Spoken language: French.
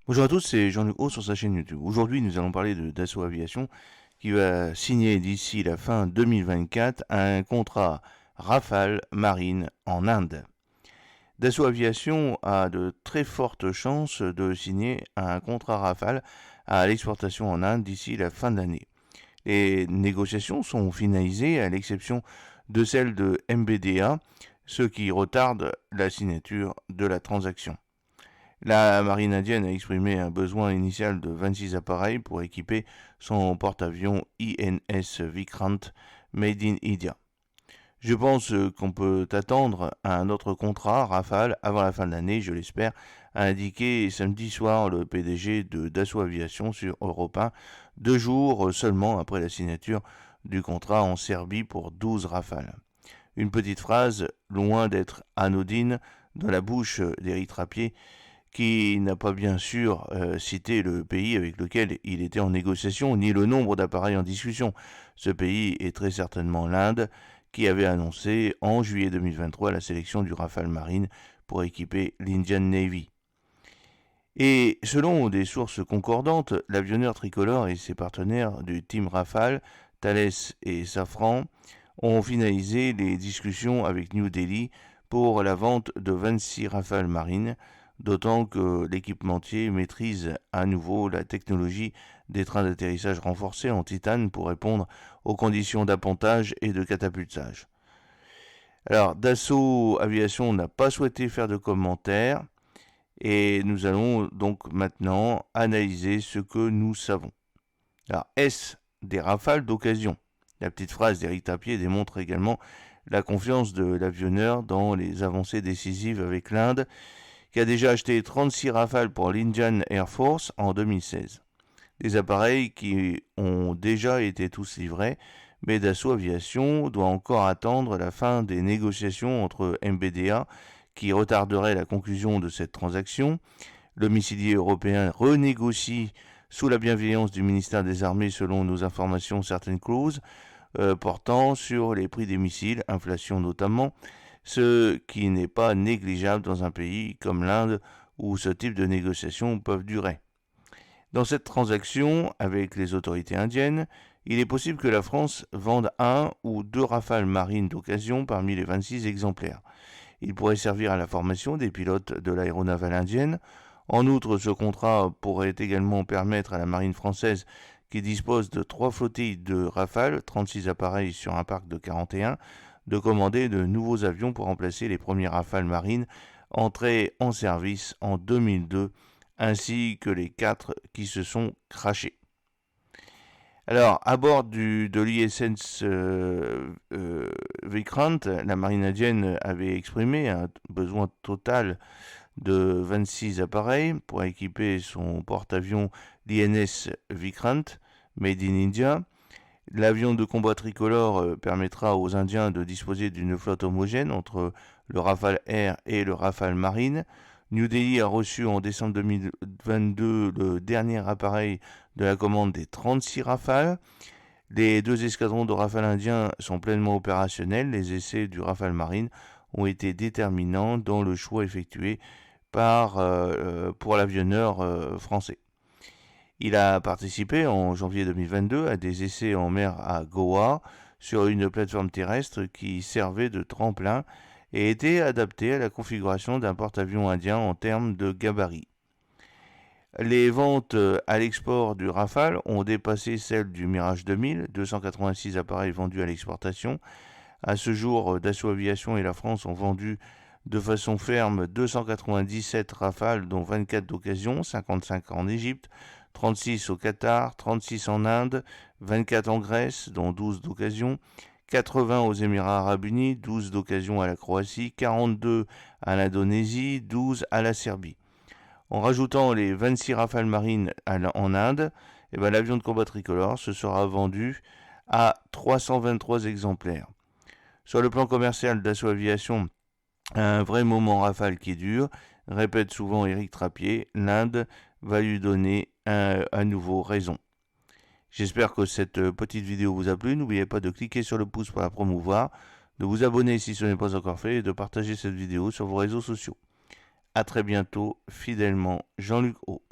Bonjour à tous, c'est Jean-Luc Haut sur sa chaîne YouTube. Aujourd'hui, nous allons parler de Dassault Aviation qui va signer d'ici la fin 2024 un contrat Rafale Marine en Inde. Dassault Aviation a de très fortes chances de signer un contrat Rafale à l'exportation en Inde d'ici la fin de l'année. Les négociations sont finalisées à l'exception de celles de MBDA, ce qui retarde la signature de la transaction. La marine indienne a exprimé un besoin initial de 26 appareils pour équiper son porte-avions INS Vikrant Made in India. Je pense qu'on peut attendre un autre contrat Rafale avant la fin de l'année, je l'espère, a indiqué samedi soir le PDG de Dassault Aviation sur Europe 1, 2 jours seulement après la signature du contrat en Serbie pour 12 Rafales. Une petite phrase, loin d'être anodine, dans la bouche d'Éric Trappier, qui n'a pas bien sûr cité le pays avec lequel il était en négociation, ni le nombre d'appareils en discussion. Ce pays est très certainement l'Inde, qui avait annoncé en juillet 2023 la sélection du Rafale Marine pour équiper l'Indian Navy. Et selon des sources concordantes, l'avionneur tricolore et ses partenaires du Team Rafale, Thales et Safran, ont finalisé les discussions avec New Delhi pour la vente de 26 Rafale Marine, d'autant que l'équipementier maîtrise à nouveau la technologie des trains d'atterrissage renforcés en titane pour répondre aux conditions d'appontage et de catapultage. Alors, Dassault Aviation n'a pas souhaité faire de commentaires et nous allons donc maintenant analyser ce que nous savons. Alors, est-ce des rafales d'occasion? La petite phrase d'Éric Tapier démontre également la confiance de l'avionneur dans les avancées décisives avec l'Inde, qui a déjà acheté 36 rafales pour l'Indian Air Force en 2016. Des appareils qui ont déjà été tous livrés, mais Dassault Aviation doit encore attendre la fin des négociations entre MBDA, qui retarderait la conclusion de cette transaction. Le missilier européen renégocie sous la bienveillance du ministère des Armées, selon nos informations, certaines clauses portant sur les prix des missiles, inflation notamment, ce qui n'est pas négligeable dans un pays comme l'Inde où ce type de négociations peuvent durer. Dans cette transaction avec les autorités indiennes, il est possible que la France vende un ou deux rafales marines d'occasion parmi les 26 exemplaires. Il pourrait servir à la formation des pilotes de l'aéronavale indienne. En outre, ce contrat pourrait également permettre à la marine française, qui dispose de 3 flottilles de Rafale, 36 appareils sur un parc de 41, de commander de nouveaux avions pour remplacer les premiers Rafales marines entrés en service en 2002, ainsi que les 4 qui se sont crachés. Alors, à bord de l'ISS Vikrant, la marine indienne avait exprimé un besoin total de 26 appareils pour équiper son porte-avions l'INS Vikrant, Made in India. L'avion de combat tricolore permettra aux Indiens de disposer d'une flotte homogène entre le Rafale Air et le Rafale Marine. New Delhi a reçu en décembre 2022 le dernier appareil de la commande des 36 Rafales. Les 2 escadrons de Rafale indiens sont pleinement opérationnels. Les essais du Rafale Marine ont été déterminants dans le choix effectué pour l'avionneur français. Il a participé en janvier 2022 à des essais en mer à Goa sur une plateforme terrestre qui servait de tremplin et était adaptée à la configuration d'un porte-avions indien en termes de gabarit. Les ventes à l'export du Rafale ont dépassé celles du Mirage 2000, 286 appareils vendus à l'exportation. À ce jour, Dassault Aviation et la France ont vendu de façon ferme 297 Rafales, dont 24 d'occasion, 55 en Égypte, 36 au Qatar, 36 en Inde, 24 en Grèce, dont 12 d'occasion, 80 aux Émirats Arabes Unis, 12 d'occasion à la Croatie, 42 à l'Indonésie, 12 à la Serbie. En rajoutant les 26 Rafales marines en Inde, l'avion de combat tricolore se sera vendu à 323 exemplaires. Sur le plan commercial, Dassault Aviation a un vrai moment Rafale qui dure, répète souvent Éric Trappier, l'Inde va lui donner à nouveau raison. J'espère que cette petite vidéo vous a plu. N'oubliez pas de cliquer sur le pouce pour la promouvoir, de vous abonner si ce n'est pas encore fait et de partager cette vidéo sur vos réseaux sociaux. A très bientôt, fidèlement, Jean-Luc Haut.